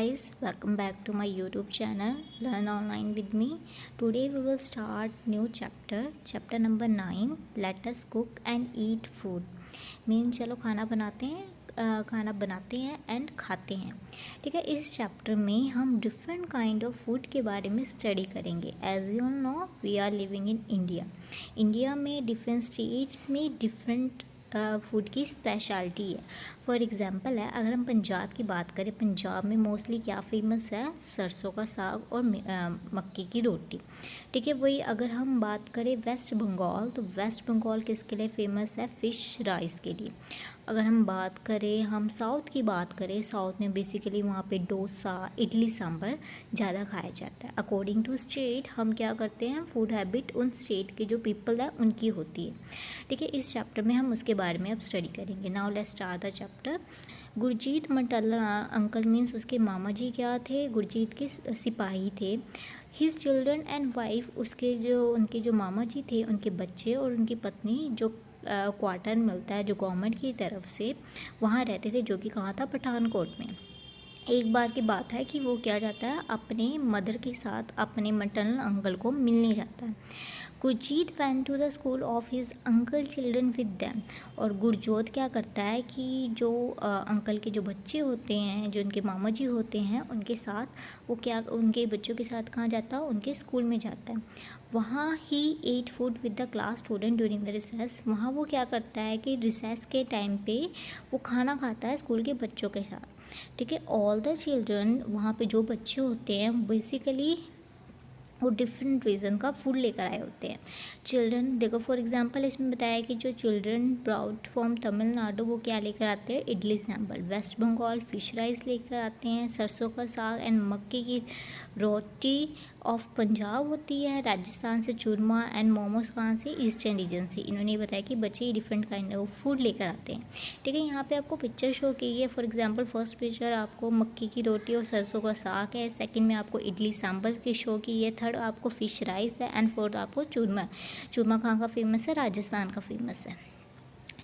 guys, welcome back to my YouTube channel Learn Online with me. Today we will start new chapter number 9. Let us cook and eat food. चलो खाना बनाते हैं and खाते हैं. ठीक है, इस चैप्टर में हम डिफरेंट काइंड ऑफ फूड के बारे में स्टडी करेंगे. As you know we are living in India में डिफरेंट स्टेट्स में डिफरेंट फूड की स्पेशलिटी है. फॉर एग्ज़ाम्पल है, अगर हम पंजाब की बात करें, पंजाब में मोस्टली क्या फेमस है? सरसों का साग और मक्की की रोटी. ठीक है, वही अगर हम बात करें वेस्ट बंगाल, तो वेस्ट बंगाल किसके लिए फेमस है? फ़िश राइस के लिए. अगर हम बात करें, हम साउथ की बात करें, साउथ में बेसिकली वहाँ पे डोसा, इडली सांभर ज़्यादा खाया जाता है. अकॉर्डिंग टू स्टेट हम क्या करते हैं, फूड हैबिट उन स्टेट के जो पीपल है उनकी होती है. ठीक है, इस चैप्टर में हम उसके बारे में अब स्टडी करेंगे. Now let's start the chapter. Gurjeet Mandla uncle means उसके मामा जी क्या थे? गुरजीत के सिपाही थे. हिज चिल्ड्रन एंड वाइफ, उनके जो मामा जी थे, उनके बच्चे और उनकी पत्नी जो क्वार्टर मिलता है जो गवर्नमेंट की तरफ से, वहाँ रहते थे, जो कि कहाँ था? पठानकोट में. एक बार की बात है कि वो क्या जाता है, अपने मदर के साथ अपने मटरनल अंकल को मिलने जाता है. Gurjeet went to the school of his uncle children with them. और गुरजोत क्या करता है कि जो अंकल के जो बच्चे होते हैं, जो उनके मामा जी होते हैं, उनके साथ वो क्या उनके बच्चों के साथ कहाँ जाता है? उनके स्कूल में जाता है. वहाँ he ate food with the class student during the recess. वहाँ वो क्या करता है कि रिसेस के टाइम पे वो खाना खाता है स्कूल के बच्चों के साथ. ठीक है, ऑल द चिल्ड्रन, वहाँ पे जो बच्चे होते हैं बेसिकली वो डिफरेंट रीज़न का फूड लेकर आए होते हैं. चिल्ड्रन देखो, फॉर एग्जांपल इसमें बताया कि जो चिल्ड्रन ब्राउट फ्रॉम तमिलनाडु वो क्या लेकर आते हैं? Idli sambar. West Bengal fish rice लेकर आते हैं, सरसों का साग एंड मक्की की रोटी ऑफ पंजाब होती है. राजस्थान से चूरमा एंड मोमोज कहाँ से? ईस्टर्न रीजन से. इन्होंने बताया कि बच्चे डिफरेंट काइंड ऑफ फूड लेकर आते हैं. ठीक है, यहाँ पे आपको पिक्चर शो की है. फॉर एग्जांपल फर्स्ट पिक्चर आपको मक्की की रोटी और सरसों का साग है, सेकंड में आपको इडली सांभर की शो की है, थर्ड आपको फिश राइस है एंड फोर्थ आपको चूरमा. चूरमा कहाँ का फेमस है? राजस्थान का फेमस है.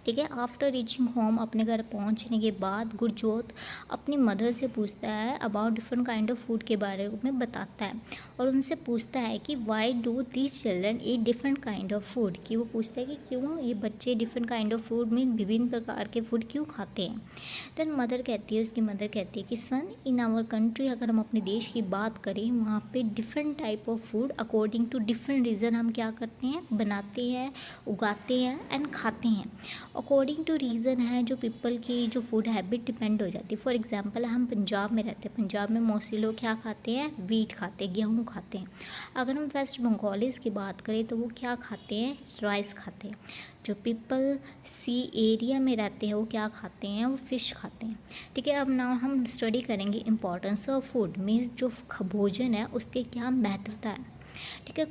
ठीक है, आफ्टर रीचिंग होम, अपने घर पहुंचने के बाद गुरजोत अपनी मदर से पूछता है about different kind of food के बारे में बताता है. और उनसे पूछता है कि why do these children eat different kind of food. कि वो पूछता है कि क्यों ये बच्चे डिफरेंट काइंड ऑफ फूड में विभिन्न प्रकार के फूड क्यों खाते हैं. देन उसकी मदर कहती है कि सन, इन आवर कंट्री, अगर हम अपने देश की बात करें, वहाँ पे different type of food according to different region हम क्या करते हैं? बनाते हैं, उगाते हैं एंड खाते हैं. अकॉर्डिंग टू रीज़न है जो पीपल की जो फूड हैबिट डिपेंड हो जाती है. फॉर एग्जांपल हम पंजाब में रहते हैं, पंजाब में मोस्टली लोग क्या खाते हैं? वीट खाते हैं, गेहूँ खाते हैं. अगर हम वेस्ट बंगालीज की बात करें तो वो क्या खाते हैं? राइस खाते हैं. जो पीपल सी एरिया में रहते हैं वो क्या खाते हैं? वो फ़िश खाते हैं. ठीक है, अब नाउ हम स्टडी करेंगे इम्पोर्टेंस ऑफ फूड मीन्स जो भोजन है उसके क्या महत्वता है. ठीक है,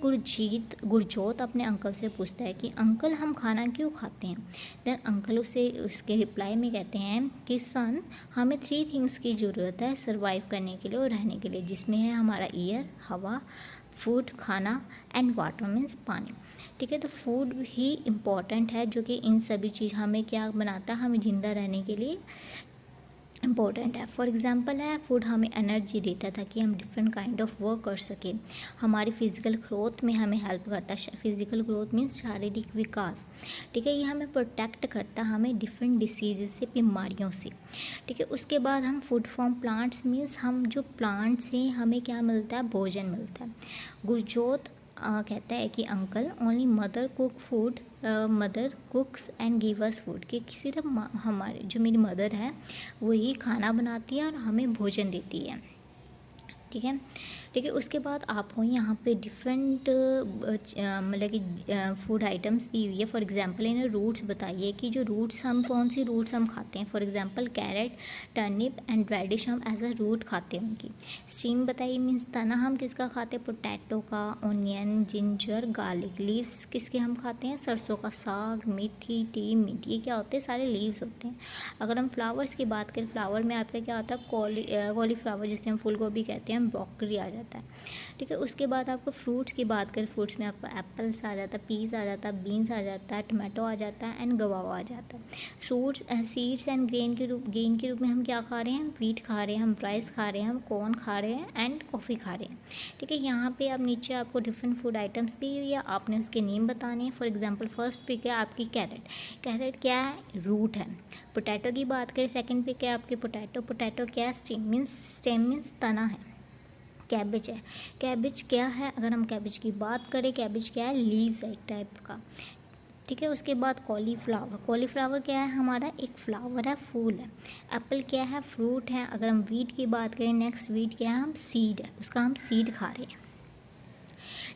गुरजोत अपने अंकल से पूछता है कि अंकल हम खाना क्यों खाते हैं. देन अंकल उसके रिप्लाई में कहते हैं कि सन, हमें 3 थिंग्स की ज़रूरत है सर्वाइव करने के लिए और रहने के लिए, जिसमें है हमारा एयर, हवा, फूड खाना एंड वाटर मीन्स पानी. ठीक है, तो फूड ही इम्पॉर्टेंट है जो कि इन सभी चीज़ हमें क्या बनाता है? हमें ज़िंदा रहने के लिए इम्पोर्टेंट है. फॉर एग्जांपल है, फूड हमें एनर्जी देता है ताकि हम डिफरेंट काइंड ऑफ वर्क कर सकें. हमारी फिजिकल ग्रोथ में हमें हेल्प करता है. फिजिकल ग्रोथ मीन्स शारीरिक विकास. ठीक है, ये हमें प्रोटेक्ट करता है हमें डिफरेंट डिसीज़ से, बीमारियों से. ठीक है, उसके बाद हम फूड फ्रॉम प्लांट्स मीन्स हम जो प्लांट्स हैं हमें क्या मिलता है? भोजन मिलता है. गुरजोत कहता है कि uncle only mother cook food, mother कुक्स and give us food. कि सिर्फ हमारे जो मेरी मदर है वही खाना बनाती है और हमें भोजन देती है. ठीक है, उसके बाद आपको यहाँ पे डिफरेंट मतलब कि फूड आइटम्स दी हुई है. फॉर एग्जांपल इन्हें रूट्स बताइए कि जो रूट्स हम कौन सी रूट्स हम खाते हैं. For example carrot, turnip and radish हम एज अ रूट खाते हैं उनकी. स्टीम बताइए मीन्स तना हम किसका खाते हैं? पोटैटो का. Onion, ginger, garlic. लीव्स किसके हम खाते हैं? सरसों का साग, मेथी, टी, मीट. ये क्या होते हैं? सारे लीव्स होते हैं. अगर हम फ्लावर्स की बात करें, फ्लावर में आपका क्या होता है? कॉलीफ्लावर जिसे हम फूल गोभी कहते हैं, एंड ब्रोकली आ जाता है। ठीक है, उसके बाद आपको फ्रूट्स की बात करें, फ्रूट्स में आपको एप्पल्स आ जाता है, पीस आ जाता है, बीन्स आ जाता है, टमाटो आ जाता है एंड गवावा आ जाता है। सीड्स एंड गेन के रूप में हम क्या खा रहे हैं, व्हीट खा रहे हैं, हम राइस खा रहे हैं, हम कॉर्न खा रहे हैं एंड कॉफ़ी खा रहे हैं। ठीक है, यहाँ पे आप नीचे आपको डिफरेंट फूड आइटम्स दी हुई है, आपने उसके नेम बताने हैं। फॉर एग्जांपल फर्स्ट पिक है आपकी कैरेट। कैरेट क्या है, रूट है। पोटैटो की बात करें, सेकंड पिक है आपकी पोटैटो। पोटैटो क्या है, स्टेम मीन्स तना है। कैबेज है, कैबेज क्या है, अगर हम कैबेज की बात करें, कैबेज क्या है, लीव्स है एक टाइप का। ठीक है, उसके बाद कॉलीफ्लावर। कॉलीफ्लावर क्या है, हमारा एक फ्लावर है, फूल है। एप्पल क्या है, फ्रूट है। अगर हम वीट की बात करें, नेक्स्ट वीट क्या है, हम सीड है, उसका हम सीड खा रहे हैं।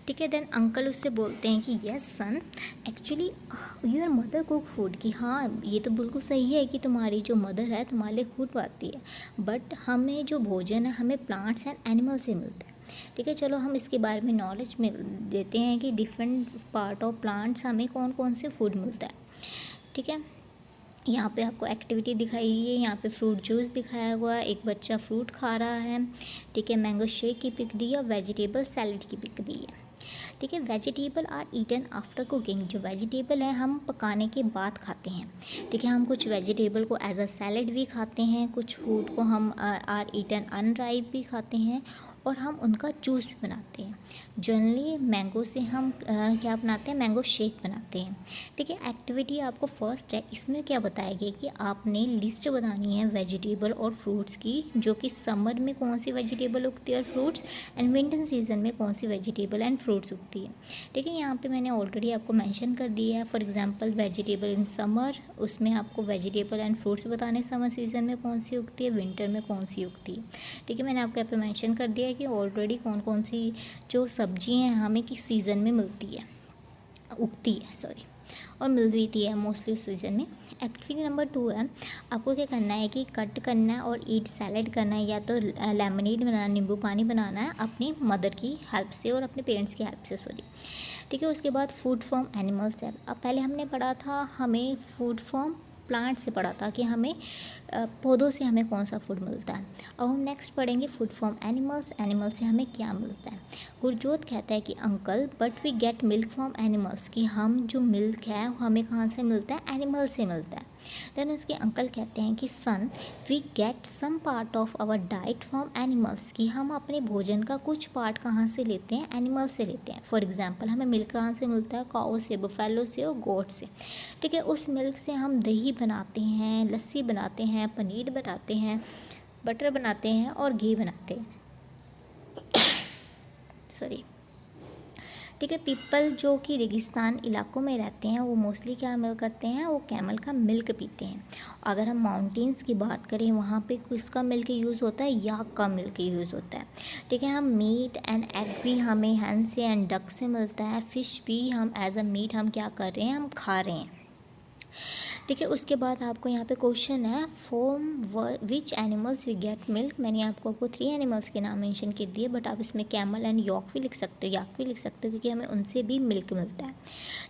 ठीक है, देन अंकल उससे बोलते हैं कि yes son, actually your mother cook food, कि हाँ ये तो बिल्कुल सही है कि तुम्हारी जो मदर है तुम्हारे लिए फूड बनाती है, बट हमें जो भोजन है हमें प्लांट्स एंड एनिमल से मिलता है। ठीक है, चलो हम इसके बारे में नॉलेज मिल देते हैं कि डिफरेंट पार्ट ऑफ प्लांट्स हमें कौन कौन से फूड मिलता है। ठीक है, यहाँ पे आपको एक्टिविटी दिखाई गई है, यहाँ पे फ्रूट जूस दिखाया हुआ है, एक बच्चा फ्रूट खा रहा है। ठीक है, मैंगो शेक की पिक दी है, वेजिटेबल सैलेड की पिक दी है। ठीक है, vegetable are eaten after cooking. जो वेजिटेबल है हम पकाने के बाद खाते हैं। ठीक है, हम कुछ वेजिटेबल को एज अ सैलेड भी खाते हैं, कुछ फूड को हम आर ईटन अनराइप भी खाते हैं, और हम उनका जूस भी बनाते हैं। जनरली मैंगो से हम क्या बनाते हैं, मैंगो शेक बनाते हैं। ठीक है, एक्टिविटी आपको फर्स्ट है, इसमें क्या बताया गया कि आपने लिस्ट बनानी है वेजिटेबल और फ्रूट्स की, जो कि समर में कौन सी वेजिटेबल उगती है और फ्रूट्स, एंड विंटर सीजन में कौन सी वेजिटेबल एंड फ्रूट्स उगती है। ठीक है, यहाँ पे मैंने ऑलरेडी आपको मेंशन कर दिया है। For example vegetable in summer, उसमें आपको वेजिटेबल एंड फ्रूट्स बताने, समर सीजन में कौन सी उगती है, विंटर में कौन सी उगती है। ठीक है, मैंने आपको यहाँ पे मेंशन कर दिया है कि ऑलरेडी कौन कौन सी जो सब्जियाँ हैं हमें किस सीज़न में मिलती है, उगती है सॉरी, और मिल रही है मोस्टली उस सीज़न में। एक्टिविटी नंबर 2 है, आपको क्या करना है कि कट करना है और ईट सैलेड करना है, या तो लेमनेड बनाना, नींबू पानी बनाना है अपनी मदर की हेल्प से और अपने पेरेंट्स की हेल्प से, सॉरी। ठीक है, उसके बाद फूड फ्रॉम एनिमल्स है। अब पहले हमने पढ़ा था हमें फूड फ्रॉम प्लांट से पढ़ा था कि हमें पौधों से हमें कौन सा फूड मिलता है। अब हम नेक्स्ट पढ़ेंगे फूड फ्रॉम एनिमल्स, एनिमल से हमें क्या मिलता है। गुरजोत कहता है कि uncle but we get milk from animals, कि हम जो मिल्क है वो हमें कहाँ से मिलता है, एनिमल से मिलता है। देन उसके अंकल कहते हैं कि son we get some part of our diet from animals, कि हम अपने भोजन का कुछ पार्ट कहाँ से लेते हैं, एनिमल से लेते हैं। फॉर एग्जांपल हमें मिल्क कहाँ से मिलता है, काऊ से, बफेलो से और गोट से। ठीक है, उस मिल्क से हम दही बनाते हैं, लस्सी बनाते हैं, पनीर बनाते हैं, बटर बनाते हैं और घी बनाते हैं। सॉरी। ठीक है, पीपल जो कि रेगिस्तान इलाकों में रहते हैं वो मोस्टली क्या मिल करते हैं, वो कैमल का मिल्क पीते हैं। अगर हम माउंटेन्स की बात करें वहाँ पे किसका मिल्क यूज़ होता है, याक का मिल्क यूज़ होता है। ठीक है, हम मीट एंड एग भी हमें हैन से एंड डक से मिलता है। फ़िश भी हम एज अ मीट हम क्या कर रहे हैं, हम खा रहे हैं। ठीक है, उसके बाद आपको यहाँ पे क्वेश्चन है, from which animals we get milk. मैंने आपको 3 एनिमल्स के नाम मेंशन कर दिए, बट आप इसमें कैमल एंड यॉक भी लिख सकते हो, याक भी लिख सकते हो, क्योंकि हमें उनसे भी मिल्क मिलता है।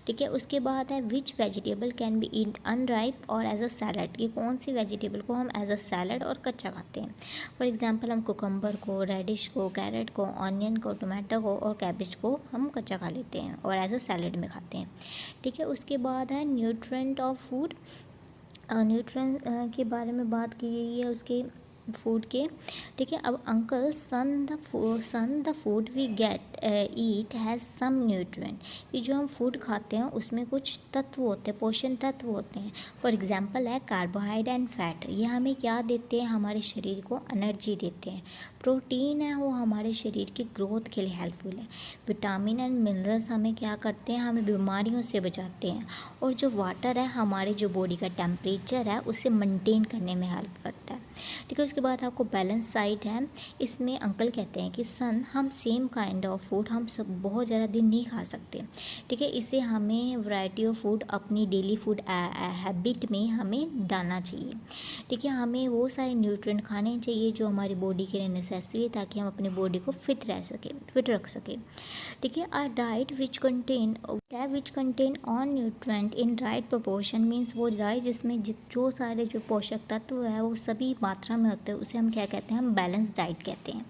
ठीक है, उसके बाद है which vegetable can be eat unripe और एज अ सैलड, कि कौन सी वेजिटेबल को हम एज अ सैलड और कच्चा खाते हैं। फॉर एग्जाम्पल हम कुकम्बर को, रेडिश को, कैरेट को, ऑनियन को, टोमेटो को और कैबेज को हम कच्चा खा लेते हैं और एज अ सैलड में खाते हैं। ठीक है, उसके बाद है न्यूट्रेंट ऑफ फूड। न्यूट्रिएंट के बारे में बात की गई है उसके फूड के। ठीक है, अब uncle son the food we get eat has some nutrient, कि जो हम फूड खाते हैं उसमें कुछ तत्व होते हैं, पोषण तत्व होते हैं। फॉर एग्जांपल है कार्बोहाइड्रेट एंड फैट, ये हमें क्या देते हैं, हमारे शरीर को एनर्जी देते हैं। प्रोटीन है वो हमारे शरीर की ग्रोथ के लिए हेल्पफुल है। विटामिन एंड मिनरल्स हमें क्या करते हैं, हमें बीमारियों से बचाते हैं। और जो वाटर है हमारे जो बॉडी का टेम्परेचर है उसे मेंटेन करने में हेल्प करता है। ठीक है, उसके बाद आपको बैलेंस डाइट है। इसमें अंकल कहते हैं कि सन हम सेम काइंड ऑफ फूड हम सब बहुत ज़्यादा दिन नहीं खा सकते। ठीक है, इसे हमें वैरायटी ऑफ फूड अपनी डेली फूड हैबिट में हमें डालना चाहिए। ठीक है, हमें वो सारे न्यूट्रिएंट खाने चाहिए जो हमारी बॉडी के लिए नेसेसरी है, ताकि हम अपनी बॉडी को फिट रख सकें। ठीक है, are diet which contain on nutrient in right proportion, means वो डाइट जिसमें जो सारे जो पोषक तत्व है वो सभी मात्रा में होते हैं, उसे हम क्या कहते हैं, हम बैलेंस डाइट कहते हैं।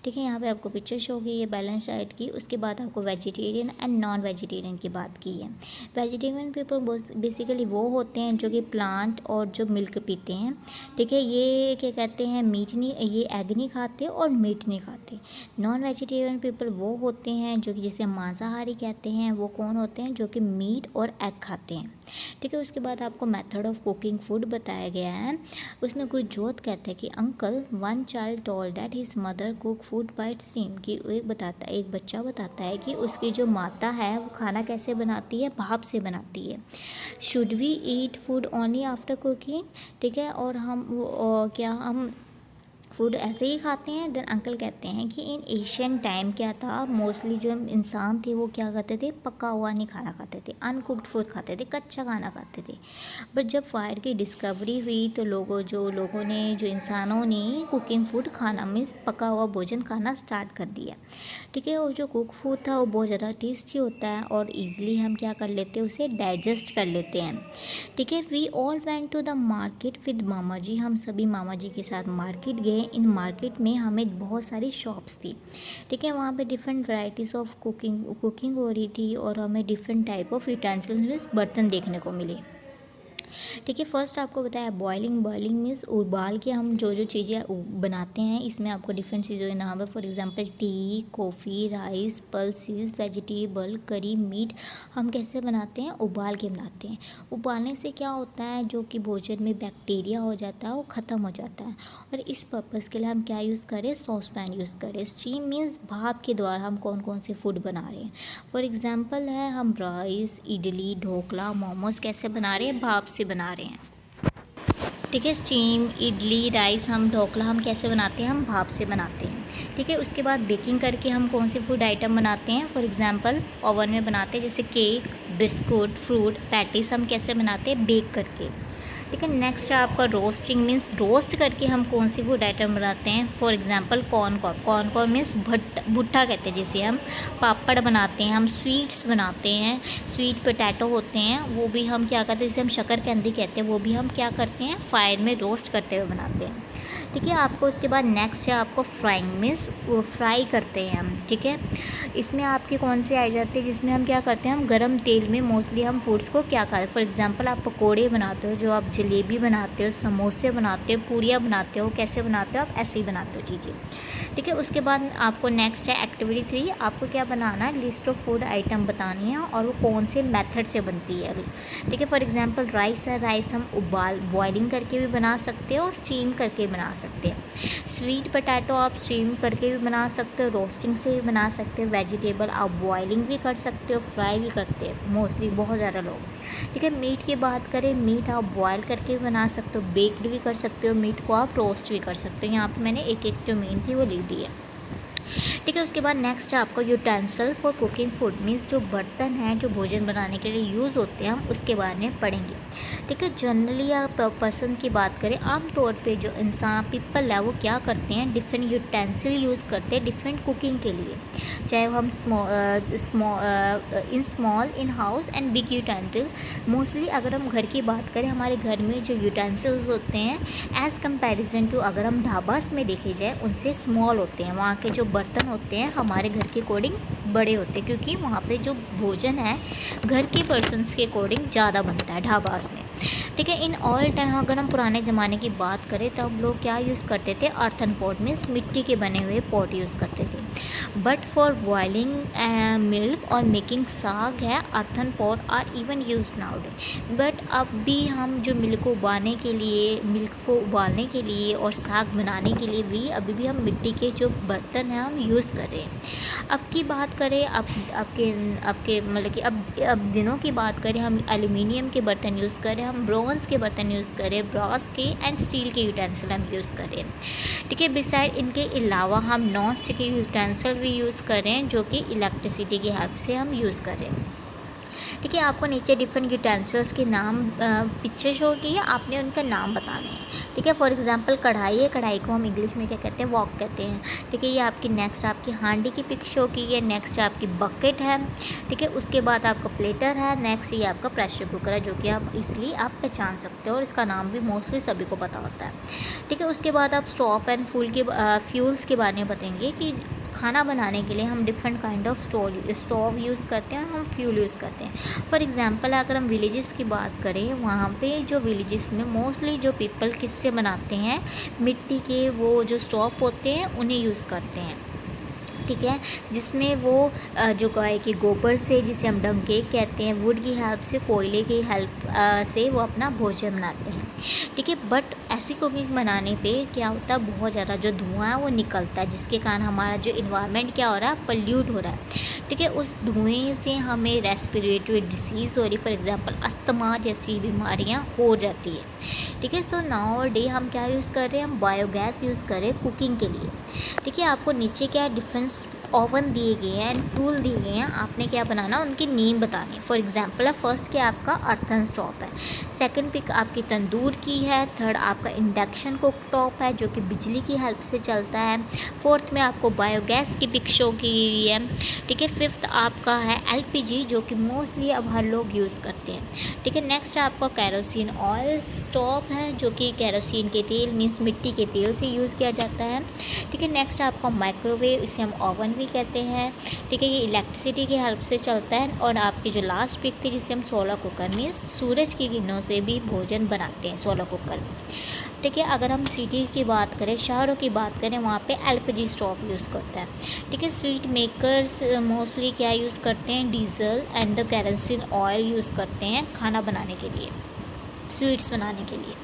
ठीक है, यहाँ पे आपको पिक्चर शो की है बैलेंस डाइट की। उसके बाद आपको वेजिटेरियन एंड नॉन वेजिटेरियन की बात की है। वेजिटेरियन पीपल बेसिकली वो होते हैं जो कि प्लांट और जो मिल्क पीते हैं। ठीक है, ये क्या कहते हैं, मीट नहीं, ये एग नहीं खाते और मीट नहीं खाते। नॉन वेजिटेरियन पीपल वो होते हैं जो कि जिसे मांसाहारी कहते हैं। वो कौन होते हैं, जो कि मीट और एग खाते हैं। ठीक है, उसके बाद आपको मेथड ऑफ कुकिंग फूड बताया गया है। उसमें गुरजोत कहते हैं कि uncle one child told that his mother cook food by steam, कि एक बच्चा बताता है कि उसकी जो माता है वो खाना कैसे बनाती है, भाप से बनाती है। Should we eat food only after cooking, ठीक है, और क्या हम फूड ऐसे ही खाते हैं। देन अंकल कहते हैं कि इन एशियन टाइम क्या था, मोस्टली जो इंसान थे वो क्या करते थे, पका हुआ नहीं खाना खाते थे, अनकुक्ड फूड खाते थे, कच्चा खाना खाते थे। बट जब फायर की डिस्कवरी हुई तो जो इंसानों ने कुकिंग फूड खाना मीन्स पका हुआ भोजन खाना स्टार्ट कर दिया। ठीक है, और जो कुक फूड था वो बहुत ज़्यादा टेस्टी होता है और ईजिली हम क्या कर लेते हैं, उसे डाइजेस्ट कर लेते हैं। ठीक है, we all went to the market with मामा जी, हम सभी मामा जी के साथ मार्केट गए। इन मार्केट में हमें बहुत सारी शॉप्स थी। ठीक है, वहाँ पे डिफरेंट वैरायटीज़ ऑफ कुकिंग हो रही थी और हमें डिफरेंट टाइप ऑफ यूटेंसिल्स बर्तन देखने को मिले। ठीक है, फर्स्ट आपको बताया बॉइलिंग मीन्स उबाल के हम जो चीज़ें बनाते हैं। इसमें आपको डिफरेंट चीज़ों के नाम है, for example T, coffee, rice, pulses, vegetable, करी, मीट। हम कैसे बनाते हैं, उबाल के बनाते हैं। उबालने से क्या होता है, जो कि भोजन में बैक्टीरिया हो जाता है वो ख़त्म हो जाता है। और इस पर्पज़ के लिए हम क्या यूज़ करें, सॉस पैन यूज़ करें। स्टीम मीन्स भाप के द्वारा हम कौन कौन से फूड बना रहे हैं। फॉर एग्जांपल है, हम राइस, इडली, ढोकला, मोमोज कैसे बना रहे हैं, भाप से बना रहे हैं। ठीक है, स्टीम, इडली, राइस, हम ढोकला हम कैसे बनाते हैं, हम भाप से बनाते हैं। ठीक है, उसके बाद बेकिंग करके हम कौन से फूड आइटम बनाते हैं, फॉर एग्जांपल ओवन में बनाते हैं, जैसे केक, बिस्कुट, फ्रूट, पैटीज हम कैसे बनाते हैं, बेक करके। ठीक है, नेक्स्ट है आपका रोस्टिंग मीन्स रोस्ट करके हम कौन सी फूड आइटम बनाते हैं, फॉर एग्जांपल कॉर्न मीन्स भुट्टा कहते हैं जिसे हम। पापड़ बनाते हैं हम, स्वीट्स बनाते हैं, स्वीट पोटैटो होते हैं वो भी हम क्या करते हैं, जिसे हम शक्कर कैंडी कहते हैं, वो भी हम क्या करते हैं, फायर में रोस्ट करते हुए बनाते हैं। ठीक है, आपको उसके बाद नेक्स्ट है आपको फ्राइंग मीन्स फ्राई करते हैं हम। ठीक है, इसमें आपके कौन से आ जाते हैं, जिसमें हम क्या करते हैं, हम गरम तेल में मोस्टली हम फूड्स को क्या करते हैं, फॉर एग्जांपल आप पकोड़े बनाते हो, जो आप जलेबी बनाते हो, समोसे बनाते हो, पूरियाँ बनाते हो, कैसे बनाते हो, आप ऐसे ही बनाते हो चीज़ें। ठीक है, उसके बाद आपको नेक्स्ट है एक्टिविटी 3, आपको क्या बनाना है, लिस्ट ऑफ फूड आइटम बतानी है और वो कौन से मेथड से बनती है अभी। ठीक है, फॉर एग्जांपल राइस है, राइस हम बॉइलिंग करके भी बना सकते हो और स्टीम करके बना सकते हैं। स्वीट पोटैटो आप स्टीम करके भी बना सकते हो, रोस्टिंग से भी बना सकते हो। वेजिटेबल आप बॉइलिंग भी कर सकते हो, फ्राई भी करते हैं मोस्टली बहुत ज़्यादा लोग। ठीक है, मीट की बात करें, मीट आप बॉयल करके भी बना सकते हो, बेक्ड भी कर सकते हो, मीट को आप रोस्ट भी कर सकते हो। यहाँ पे मैंने एक एक जो मेन थी वो लिख दी है। ठीक है, उसके बाद नेक्स्ट है आपका utensil for cooking food means जो बर्तन हैं जो भोजन बनाने के लिए यूज़ होते हैं, हम उसके बारे में पढ़ेंगे। ठीक है, जनरली आप पर्सन की बात करें, आमतौर पे जो इंसान पीपल है वो क्या करते हैं, डिफरेंट यूटेंसिल यूज़ करते हैं डिफरेंट कुकिंग के लिए, चाहे हम small in house and big utensil. Mostly अगर हम घर की बात करें, हमारे घर में जो यूटेंसिल्स होते हैं एज़ कंपैरिजन टू अगर हम ढाबास में देखे जाए उनसे स्मॉल होते हैं। वहाँ के जो बर्तन होते हैं हमारे घर के अकॉर्डिंग बड़े होते हैं, क्योंकि वहाँ पे जो भोजन है घर के पर्सनस के अकॉर्डिंग ज़्यादा बनता है ढाबास में। ठीक है, इन ऑल टाइम अगर हम पुराने ज़माने की बात करें तो हम लोग क्या यूज़ करते थे, अर्थन पॉट मीन्स मिट्टी के बने हुए पॉट यूज़ करते थे। बट फॉर बॉइलिंग मिल्क और मेकिंग साग है, earthen pot are even use nowadays. But अब भी हम जो मिल्क को उबालने के लिए और साग बनाने के लिए भी अभी भी हम मिट्टी के जो बर्तन हैं हम यूज़ कर रहे हैं। अब की बात करें, आपके मतलब कि अब दिनों की बात करें, हम एल्युमिनियम के बर्तन यूज़ करें, हम ब्रॉन्ज़ के बर्तन यूज़ करें, ब्रॉस के एंड स्टील के यूटेंसिल हम यूज़ करें। ठीक है, बिसाइड इनके अलावा हम नॉन स्टिक यूटेंसिल भी यूज़ करें जो कि इलेक्ट्रिसिटी की हेल्प से हम यूज़ करें। ठीक है, आपको नीचे डिफरेंट यूटेंसिल्स के नाम पिक्चर शो की है, आपने उनका नाम बताने हैं। ठीक है, फॉर एग्जांपल कढ़ाई है, कढ़ाई को हम इंग्लिश में क्या कहते हैं, वॉक कहते हैं। ठीक है, ये आपकी नेक्स्ट आपकी हांडी की पिक शो की है, नेक्स्ट आपकी बकेट है। ठीक है, उसके बाद आपका प्लेटर है, नेक्स्ट ये आपका प्रेशर कुकर है, जो कि आप इसलिए आप पहचान सकते हो और इसका नाम भी मोस्टली सभी को पता होता है। ठीक है, उसके बाद आप स्टोव एंड फ्यूल्स के बारे में बताएंगे कि खाना बनाने के लिए हम different kind of stove use करते हैं, हम फ्यूल यूज़ करते हैं। फॉर एग्जांपल अगर हम विलेजेस की बात करें, वहाँ पे जो विलेजेस में मोस्टली जो पीपल किससे बनाते हैं, मिट्टी के वो जो स्टोव होते हैं उन्हें यूज़ करते हैं। ठीक है, जिसमें वो जो गाय के गोबर से, जिसे हम डंग केक कहते हैं, वुड की हेल्प से, कोयले की हेल्प से वो अपना भोजन बनाते हैं। ठीक है, बट ऐसी कुकिंग बनाने पे क्या होता है, बहुत ज़्यादा जो धुआं है वो निकलता है, जिसके कारण हमारा जो इन्वायरमेंट क्या हो रहा है, पल्यूट हो रहा है। ठीक है, उस धुएं से हमें रेस्पिरेटरी डिसीज़ हो रही, फॉर एग्जांपल अस्थमा जैसी बीमारियां हो जाती है। ठीक है, सो नाउ डे हम क्या यूज़ कर रहे हैं, हम बायोगैस यूज़ कर रहे हैं कुकिंग के लिए। ठीक है, आपको नीचे क्या डिफरेंस ओवन दिए गए हैं एंड फ्यूल दिए गए हैं, आपने क्या बनाना, उनकी नेम बतानी। फॉर एग्जांपल है, फर्स्ट क्या आपका अर्थन स्टोव है, सेकंड पिक आपकी तंदूर की है, थर्ड आपका इंडक्शन कुकटॉप है जो कि बिजली की हेल्प से चलता है, फोर्थ में आपको बायोगैस की पिक शो की गई है। ठीक है, फिफ्थ आपका है एलपीजी जो कि मोस्टली अब हर लोग यूज़ करते हैं। ठीक है, नेक्स्ट आपका कैरोसिन ऑयल स्टोव है जो कि कैरोसिन के तेल मीन्स मिट्टी के तेल से यूज़ किया जाता है। ठीक है, नेक्स्ट आपका माइक्रोवेव, इसे हम ओवन भी कहते हैं। ठीक है, ये इलेक्ट्रिसिटी की हेल्प से चलता है। और आपकी जो लास्ट पिक थी जिसे हम सोलर कुकर मीन्स सूरज की किरणों से भी भोजन बनाते हैं सोलर कुकर में। ठीक है, अगर हम सिटी की बात करें, शहरों की बात करें, वहाँ पे एलपीजी स्टोव यूज़ करता है। ठीक है, स्वीट मेकर्स मोस्टली क्या यूज़ करते हैं, diesel and the kerosene oil use करते हैं खाना बनाने के लिए, स्वीट्स बनाने के लिए।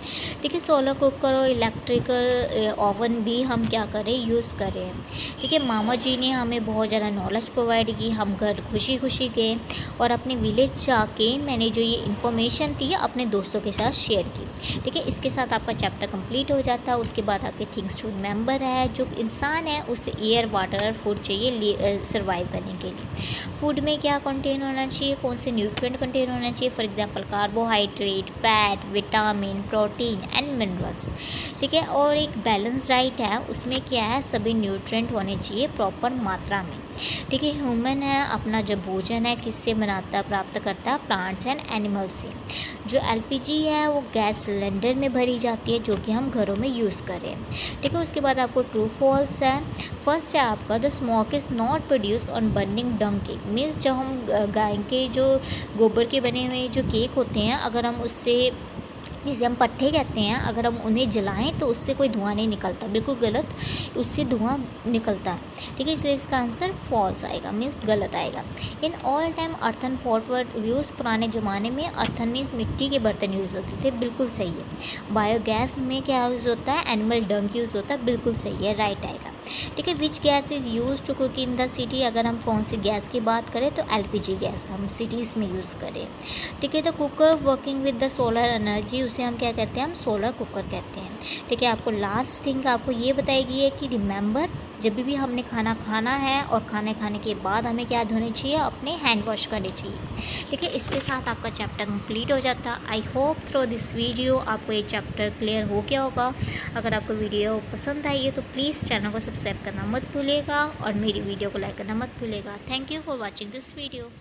ठीक है, सोलर कुकर और इलेक्ट्रिकल ओवन भी हम क्या करें, यूज़ करें। ठीक है, मामा जी ने हमें बहुत ज़्यादा नॉलेज प्रोवाइड की, हम घर खुशी खुशी गए और अपने विलेज जाके मैंने जो ये इन्फॉर्मेशन थी अपने दोस्तों के साथ शेयर की। ठीक है, इसके साथ आपका चैप्टर कंप्लीट हो जाता है। उसके बाद आपके थिंग्स टू रिमेंबर है, जो इंसान है उसे एयर वाटर और फूड चाहिए सर्वाइव करने के लिए। फूड में क्या कंटेन होना चाहिए, कौन से न्यूट्रिएंट कंटेन होना चाहिए, for example carbohydrate, fat, vitamin, protein and minerals. ठीक है, और एक बैलेंस डाइट है, उसमें क्या है, सभी न्यूट्रिएंट होने चाहिए प्रॉपर मात्रा में। ठीक है, ह्यूमन है अपना जो भोजन है किससे बनाता है, प्राप्त करता है प्लांट्स एंड एनिमल्स से। जो एलपीजी है वो गैस सिलेंडर में भरी जाती है जो कि हम घरों में यूज़ करें। ठीक है, उसके बाद आपको ट्रू फॉल्स है। फर्स्ट है आपका the smoke is not produce on burning dung cake, means जब हम गाय के जो गोबर के बने हुए जो केक होते हैं, अगर हम उससे, जिसे हम पट्ठे कहते हैं, अगर हम उन्हें जलाएं तो उससे कोई धुआं नहीं निकलता, बिल्कुल गलत, उससे धुआं निकलता है। ठीक है, इसलिए इसका आंसर फॉल्स आएगा, मीन्स गलत आएगा। In all time earthen pot were use, पुराने ज़माने में अर्थन मीन्स मिट्टी के बर्तन यूज़ होते थे, बिल्कुल सही है। बायोगैस में क्या यूज़ होता है, एनिमल डंग यूज़ होता है, बिल्कुल सही है, राइट आएगा। ठीक है, which gas is use to cook in the city, अगर हम कौन सी गैस की बात करें तो एलपीजी गैस हम सिटीज़ में यूज़ करें। ठीक है, तो cooker working with the solar energy, उसे हम क्या कहते हैं, हम सोलर कुकर कहते हैं। ठीक है, आपको लास्ट थिंग आपको ये बताएगी है कि रिमेंबर, जब भी हमने खाना है और खाने के बाद हमें क्या धोने चाहिए, अपने हैंड वॉश करने चाहिए। ठीक है, इसके साथ आपका चैप्टर कंप्लीट हो जाता है। I hope through this video आपको ये चैप्टर क्लियर हो गया होगा। अगर आपको वीडियो पसंद आई है तो प्लीज़ चैनल को सब्सक्राइब करना मत भूलिएगा और मेरी वीडियो को लाइक करना मत भूलिएगा। Thank you for watching this video.